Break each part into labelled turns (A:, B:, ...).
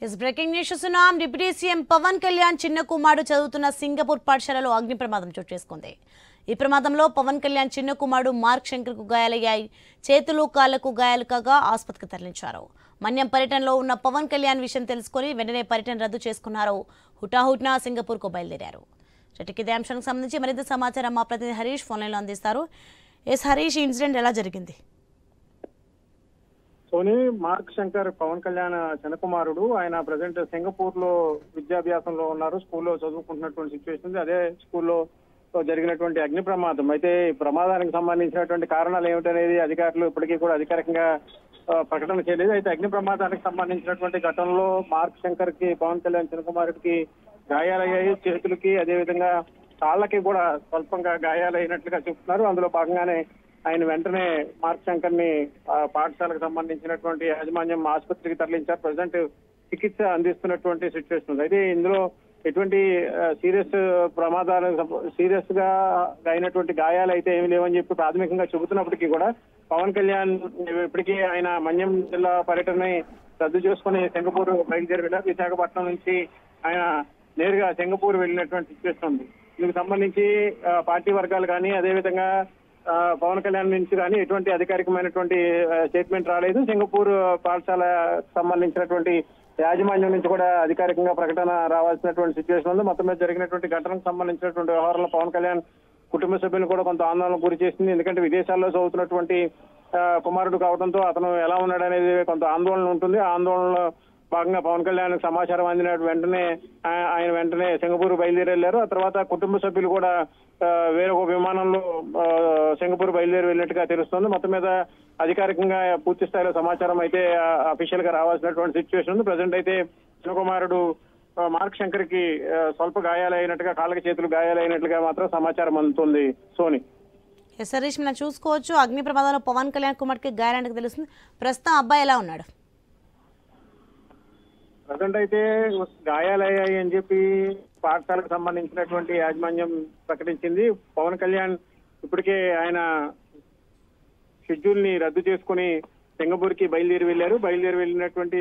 A: Breaking news చూస్తున్నాం. Deputy CM Pawan Kalyan చిన్న కుమారుడు చదువుతున్న సింగపూర్ పాఠశాలలో అగ్ని ప్రమాదం చోటు చేసుకుంది. ఈ ప్రమాదంలో పవన్ కళ్యాణ్ చిన్న కుమారుడు మార్క్ శంకర్కు గాయాలయ్యాయి. చేతులు కాళ్లకు గాయాలు కాగా ఆసుపత్రికి తరలించారు. మన్యం పర్యటనలో ఉన్న పవన్ కళ్యాణ్ విషయం తెలుసుకుని వెంటనే పర్యటన రద్దు చేసుకున్నారు. హుటాహుటిన సింగపూర్కు బయలుదేరారు. ఇదే అంశానికి సంబంధించి మరింత సమాచారం మా ప్రతినిధి హరీష్ ఫోన్లైన్లో అందిస్తారు. హరీష్, ఈ ఇన్సిడెంట్ ఎలా జరిగింది?
B: సోని, మార్క్ శంకర్ పవన్ కళ్యాణ్ చిన్నకుమారుడు. ఆయన ప్రజెంట్ సింగపూర్ లో విద్యాభ్యాసంలో ఉన్నారు. స్కూల్లో చదువుకుంటున్నటువంటి సిచ్యువేషన్ ఉంది. అదే స్కూల్లో జరిగినటువంటి అగ్ని ప్రమాదం. అయితే ఈ ప్రమాదానికి సంబంధించినటువంటి కారణాలు ఏమిటనేది అధికారులు ఇప్పటికీ కూడా అధికారికంగా ప్రకటన చేయలేదు. అయితే అగ్ని ప్రమాదానికి సంబంధించినటువంటి ఘటనలో మార్క్ శంకర్ కి పవన్ కళ్యాణ్ చిన్నకుమారుడికి గాయాలయ్యాయి. చేతులకి అదేవిధంగా కాళ్ళకి కూడా స్వల్పంగా గాయాలైనట్లుగా చెప్తున్నారు. అందులో భాగంగానే ఆయన వెంటనే మార్క్ శంకర్ ని పాఠశాలకు సంబంధించినటువంటి యాజమాన్యం ఆసుపత్రికి తరలించారు. ప్రజెంట్ చికిత్స అందిస్తున్నటువంటి సిచ్యువేషన్ ఉంది. అయితే ఇందులో ఎటువంటి సీరియస్ ప్రమాదాలు, సీరియస్ గా అయినటువంటి గాయాలు అయితే ఏమి లేవని చెప్పి ప్రాథమికంగా చెబుతున్నప్పటికీ కూడా పవన్ కళ్యాణ్ ఇప్పటికీ ఆయన మన్యం జిల్లా పర్యటనని రద్దు చేసుకుని సింగపూర్ బయలుదేరి వెళ్ళారు. విశాఖపట్నం నుంచి ఆయన నేరుగా సింగపూర్ వెళ్ళినటువంటి సిచ్యువేషన్ ఉంది. దీనికి సంబంధించి పార్టీ వర్గాలు కానీ అదేవిధంగా పవన్ కళ్యాణ్ నుంచి కానీ ఎటువంటి అధికారికమైనటువంటి స్టేట్మెంట్ రాలేదు. సింగపూర్ పాఠశాల సంబంధించినటువంటి యాజమాన్యం నుంచి కూడా అధికారికంగా ప్రకటన రావాల్సినటువంటి సిచ్యువేషన్ ఉంది. మొత్తం మీద జరిగినటువంటి ఘటనకు సంబంధించినటువంటి వ్యవహారంలో పవన్ కళ్యాణ్ కుటుంబ సభ్యులు కూడా కొంత ఆందోళన గురి చేసింది. ఎందుకంటే విదేశాల్లో చదువుతున్నటువంటి కుమారుడు కావడంతో అతను ఎలా ఉన్నాడనేది కొంత ఆందోళన ఉంటుంది. ఆ ఆందోళనలో భాగంగా పవన్ కళ్యాణ్ సమాచారం అందిన వెంటనే ఆయన వెంటనే సింగపూర్ బయలుదేరి వెళ్లారు. ఆ తర్వాత కుటుంబ సభ్యులు కూడా వేరొక విమానంలో సింగపూర్ బయలుదేరి వెళ్ళినట్టుగా తెలుస్తోంది. మొత్తం మీద అధికారికంగా పూర్తి స్థాయిలో సమాచారం అయితే అఫీషియల్ గా రావాల్సినటువంటి సిచ్యువేషన్ ఉంది. ప్రజెంట్ అయితే చిన్న కుమారుడు మార్క్ శంకర్ కి స్వల్ప గాయాలైనట్టుగా, కాళ్ళకి చేతులు గాయాలైనట్లుగా మాత్రం సమాచారం అందుతుంది. సోని,
A: హరీష్, మనం చూసుకోవచ్చు అగ్ని ప్రమాదంలో పవన్ కళ్యాణ్ కుమార్కి గాయాలంటే తెలుస్తుంది. ప్రస్తుతం అబ్బాయి ఎలా ఉన్నాడు?
B: ప్రజెంట్ అయితే గాయాలయ్యాయి అని చెప్పి పాఠశాలకు సంబంధించినటువంటి యాజమాన్యం ప్రకటించింది. పవన్ కళ్యాణ్ ఇప్పటికే ఆయన షెడ్యూల్ ని రద్దు చేసుకుని సింగపూర్ కి బయలుదేరి వెళ్ళినటువంటి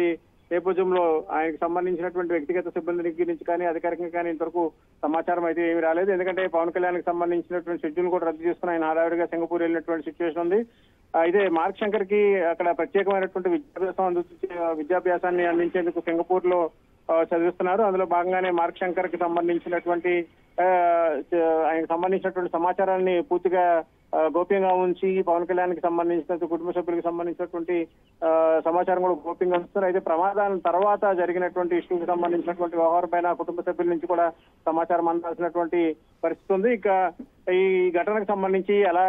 B: నేపథ్యంలో ఆయనకు సంబంధించినటువంటి వ్యక్తిగత సిబ్బంది నుంచి కానీ అధికారికంగా కానీ ఇంతవరకు సమాచారం అయితే ఏమీ రాలేదు. ఎందుకంటే పవన్ కళ్యాణ్ కి సంబంధించినటువంటి షెడ్యూల్ కూడా రద్దు చేసుకుని ఆయన హడావిడిగా సింగపూర్ వెళ్ళినటువంటి సిచ్యువేషన్ ఉంది. అయితే మార్క్ శంకర్ కి అక్కడ ప్రత్యేకమైనటువంటి విద్యాభ్యాసాన్ని అందించేందుకు సింగపూర్ లో చదివిస్తున్నారు. అందులో భాగంగానే మార్క్ శంకర్ కి సంబంధించినటువంటి ఆయనకు సంబంధించినటువంటి సమాచారాన్ని పూర్తిగా గోప్యంగా ఉంచి పవన్ కళ్యాణ్ కి సంబంధించిన కుటుంబ సభ్యులకు సంబంధించినటువంటి సమాచారం కూడా గోప్యంగా ఉంచుతారు. అయితే ప్రమాదం తర్వాత జరిగినటువంటి ఇష్యూకి సంబంధించినటువంటి వ్యవహారం పైన కుటుంబ సభ్యుల నుంచి కూడా సమాచారం అందాల్సినటువంటి పరిస్థితి ఉంది. ఇక ఈ ఘటనకు సంబంధించి అలా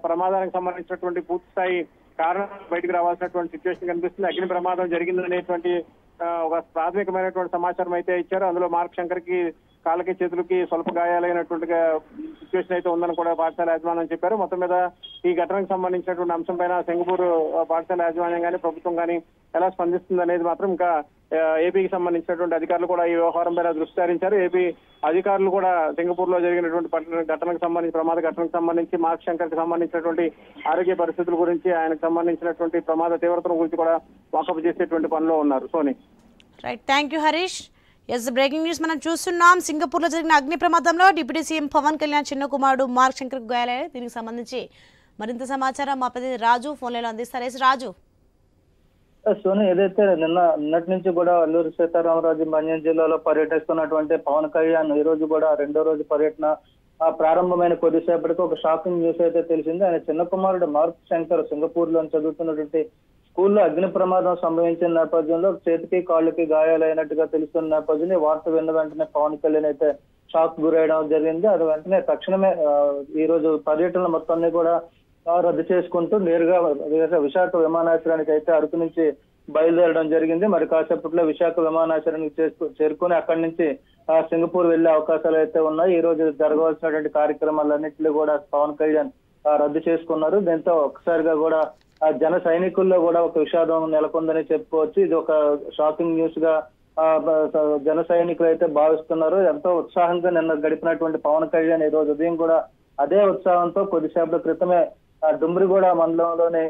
B: ప్రమాదానికి సంబంధించినటువంటి పూర్తి స్థాయి కారణాలు బయటకు రావాల్సినటువంటి సిచ్యువేషన్ కనిపిస్తుంది. అగ్ని ప్రమాదం జరిగిందనేటువంటి ఒక ప్రాథమికమైనటువంటి సమాచారం అయితే ఇచ్చారు. అందులో మార్క్ శంకర్ కి కాళ్ళకి చేతులకి స్వల్ప గాయాలైనటువంటి సిచ్యువేషన్ అయితే ఉందని కూడా పాఠశాల యాజమాన్యం చెప్పారు. మొత్తం మీద ఈ ఘటనకు సంబంధించినటువంటి అంశం పైన సింగపూర్ పాఠశాల యాజమాన్యం కానీ ప్రభుత్వం కానీ ఎలా స్పందిస్తుంది అనేది మాత్రం ఇంకా ఏపీకి సంబంధించినటువంటి అధికారులు కూడా ఈ వ్యవహారం పైన దృష్టి సారించారు. ఏపీ అధికారులు కూడా సింగపూర్ లో జరిగినటువంటి ఘటనకు సంబంధించి ప్రమాద ఘటనకు సంబంధించి మార్క్ శంకర్ కి సంబంధించినటువంటి ఆరోగ్య పరిస్థితుల గురించి, ఆయనకు సంబంధించినటువంటి ప్రమాద తీవ్రతల గురించి కూడా వాకప్ చేసేటువంటి పనిలో ఉన్నారు. Soni,
A: right, thank you Harish. Breaking news మనం చూస్తున్నాం. సింగపూర్ లో జరిగిన అగ్ని ప్రమాదంలో డిప్యూటీ సీఎం పవన్ కళ్యాణ్ చిన్న కుమారుడు మార్క్ శంకర్ కు గాయాలయ్యాయి. దీనికి సంబంధించి మరింత సమాచారం మా ప్రతినిధి రాజు ఫోన్లైన్లో అందిస్తారు. రాజు,
C: సోని, ఏదైతే నిన్నటి నుంచి కూడా అల్లూరి సీతారామరాజు మన్యం జిల్లాలో పర్యటిస్తున్నటువంటి పవన్ కళ్యాణ్ ఈ రోజు కూడా రెండో రోజు పర్యటన ప్రారంభమైన కొద్దిసేపటికి ఒక షాకింగ్ న్యూస్ అయితే తెలిసింది. ఆయన చిన్న కుమారుడు మార్క్ శంకర్ సింగపూర్ లో చదువుతున్నటువంటి స్కూల్లో అగ్ని ప్రమాదం సంభవించిన నేపథ్యంలో చేతికి కాళ్ళకి గాయాలైనట్టుగా తెలుస్తున్న నేపథ్యంలో వార్త విన్న వెంటనే పవన్ కళ్యాణ్ అయితే షాక్ గురయడం జరిగింది. అది వెంటనే తక్షణమే ఈ రోజు పర్యటనలు మొత్తాన్ని కూడా రద్దు చేసుకుంటూ నేరుగా విశాఖ విమానాశ్రయానికి అయితే అరకు నుంచి బయలుదేరడం జరిగింది. మరి కాసేపట్లో విశాఖ విమానాశ్రయానికి చేరుకుని అక్కడి నుంచి సింగపూర్ వెళ్లే అవకాశాలు అయితే ఉన్నాయి. ఈ రోజు జరగవలసినటువంటి కార్యక్రమాలన్నింటినీ కూడా పవన్ కళ్యాణ్ రద్దు చేసుకున్నారు. దీంతో ఒక్కసారిగా కూడా జన సైనికుల్లో కూడా ఒక విషాదం నెలకొందని చెప్పుకోవచ్చు. ఇది ఒక షాకింగ్ న్యూస్ గా జన సైనికులు అయితే భావిస్తున్నారు. ఎంతో ఉత్సాహంగా నిన్న గడిపినటువంటి పవన్ కళ్యాణ్ ఈ రోజు ఉదయం కూడా అదే ఉత్సాహంతో కొద్దిసేపటి క్రితమే డుమ్రిగూడ మండలంలోని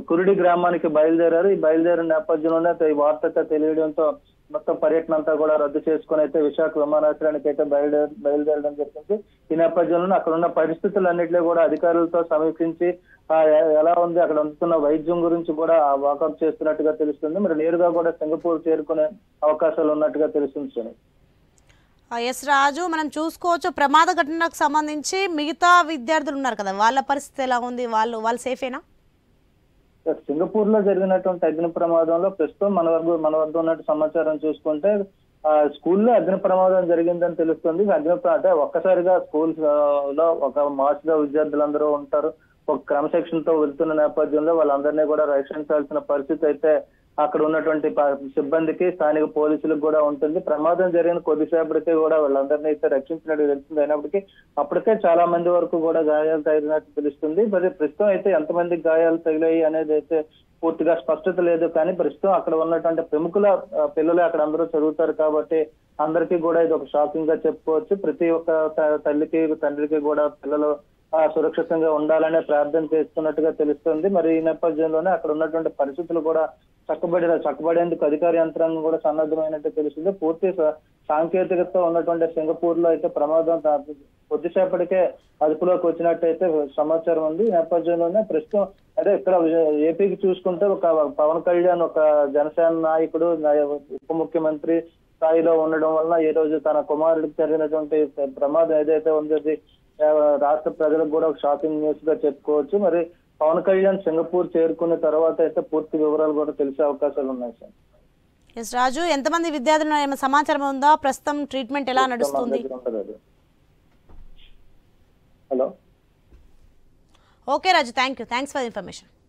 C: కురుడి గ్రామానికి బయలుదేరారు. ఈ బయలుదేరిన నేపథ్యంలోనే ఈ వార్త తెలియడంతో మొత్తం పర్యటన అంతా కూడా రద్దు చేసుకుని అయితే విశాఖ విమానాశ్రయానికి అయితే బయలుదేరడం జరిగింది. ఈ నేపథ్యంలో అక్కడ ఉన్న పరిస్థితులన్నింటినీ కూడా అధికారులతో సమీక్షించి ఎలా ఉంది, అక్కడ అందుతున్న వైద్యం గురించి కూడా వాకప్ చేస్తున్నట్టుగా తెలుస్తుంది. మరి నేరుగా కూడా సింగపూర్ చేరుకునే అవకాశాలు ఉన్నట్టుగా తెలుస్తుంది.
A: ఎస్ రాజు, మనం చూసుకోవచ్చు ప్రమాద ఘటనకు సంబంధించి మిగతా విద్యార్థులు ఉన్నారు కదా, వాళ్ళ పరిస్థితి ఎలా ఉంది? వాళ్ళు సేఫేనా?
C: సింగపూర్ లో జరిగినటువంటి అగ్ని ప్రమాదంలో ప్రస్తుతం మన వద్ద ఉన్నట్టు సమాచారం చూసుకుంటే స్కూల్లో అగ్ని ప్రమాదం జరిగిందని తెలుస్తుంది. అంటే ఒక్కసారిగా స్కూల్స్ లో ఒక మాస్ గా విద్యార్థులందరూ ఉంటారు. ఒక క్రమశిక్షణతో వెళ్తున్న నేపథ్యంలో వాళ్ళందరినీ కూడా రక్షించాల్సిన పరిస్థితి అయితే అక్కడ ఉన్నటువంటి సిబ్బందికి, స్థానిక పోలీసులకు కూడా ఉంటుంది. ప్రమాదం జరిగిన కొద్దిసేపటికే కూడా వాళ్ళందరినీ అయితే రక్షించినట్టు తెలుస్తుంది. అయినప్పటికీ అప్పటికే చాలా మంది వరకు కూడా గాయాలు తగిలినట్టు తెలుస్తుంది. మరి ప్రస్తుతం అయితే ఎంతమందికి గాయాలు తగిలాయి అనేది అయితే పూర్తిగా స్పష్టత లేదు. కానీ ప్రస్తుతం అక్కడ ఉన్నటువంటి ప్రముఖుల పిల్లలు అక్కడ అందరూ చదువుతారు కాబట్టి అందరికీ కూడా ఇది ఒక షాకింగ్ గా చెప్పుకోవచ్చు. ప్రతి ఒక్క తల్లికి, తండ్రికి కూడా పిల్లలు సురక్షితంగా ఉండాలనే ప్రార్థన చేస్తున్నట్టుగా తెలుస్తుంది. మరి ఈ నేపథ్యంలోనే అక్కడ ఉన్నటువంటి పరిస్థితులు కూడా చక్కబడేందుకు అధికార యంత్రాంగం కూడా సన్నద్ధమైనట్టు తెలుస్తుంది. పూర్తి సాంకేతికతతో ఉన్నటువంటి సింగపూర్ లో అయితే ప్రమాదం కొద్దిసేపటికే అదుపులోకి వచ్చినట్టయితే సమాచారం ఉంది. ఈ నేపథ్యంలోనే ప్రస్తుతం అదే ఇక్కడ ఏపీకి చూసుకుంటే ఒక పవన్ కళ్యాణ్ ఒక జనసేన నాయకుడు, ఉప ముఖ్యమంత్రి స్థాయిలో ఉండడం వలన ఈ రోజు తన కుమారుడికి జరిగినటువంటి ప్రమాదం ఏదైతే ఉందో రాష్ట్ర ప్రజలకు కూడా ఒక షాకింగ్ న్యూస్ గా చెప్పుకోవచ్చు. మరి పవన్ కళ్యాణ్ సింగపూర్ చేరుకున్న తర్వాత అయితే పూర్తి వివరాలు కూడా తెలిసే అవకాశాలు ఉన్నాయి సార్.
A: ఎస్ రాజు, ఎంతమంది విద్యార్థులు ఏమైనా సమాచారం ఉందా? ప్రస్తుతం ట్రీట్మెంట్ ఎలా నడుస్తుంది?
C: Hello,
A: okay Raju, thanks for information.